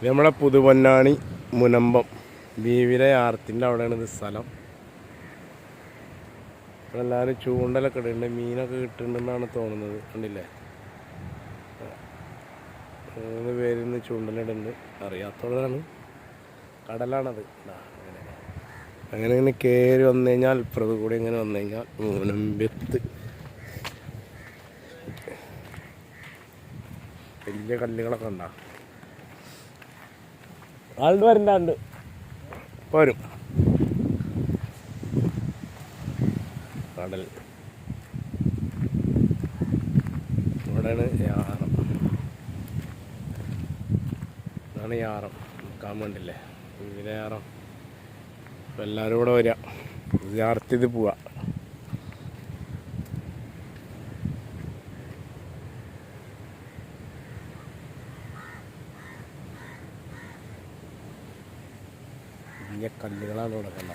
നമ്മളെ പുതുപൊന്നാണി മുനമ്പം ബീവിലെ ആർത്തിൻ്റെ അവിടെയാണ് ഇത് സ്ഥലം. ഇവിടെ എല്ലാവരും ചൂണ്ടലൊക്കെ ഇടുന്നുണ്ട്, മീനൊക്കെ കിട്ടുന്നുണ്ടെന്നാണ് തോന്നുന്നത്. കണ്ടില്ലേ, 3 പേരിന്ന് ചൂണ്ടലിടുന്നുണ്ട്. അറിയാത്തതാണ്, കടലാണത്. അങ്ങനെ ഇങ്ങനെ കയറി വന്നു കഴിഞ്ഞാൽ ഇപ്പുറത്ത് കൂടി ഇങ്ങനെ വന്നു കഴിഞ്ഞാൽ മുനമ്പത്ത് വലിയ കല്ലുകളൊക്കെ ഉണ്ടാ. ആളുടെ വരണ്ടാണ്ട് പോരും. കടൽ ഇവിടെയാണ് യാറം. ഇതാണ് യാറം, നിൽക്കാൻ വേണ്ടില്ലേ ഇതിലെ യാറം. അപ്പം എല്ലാവരും കൂടെ വരിക, യാർത്തിത് പോവാ. വലിയ കല്ലുകളാണ് ഇവിടെ കണ്ട.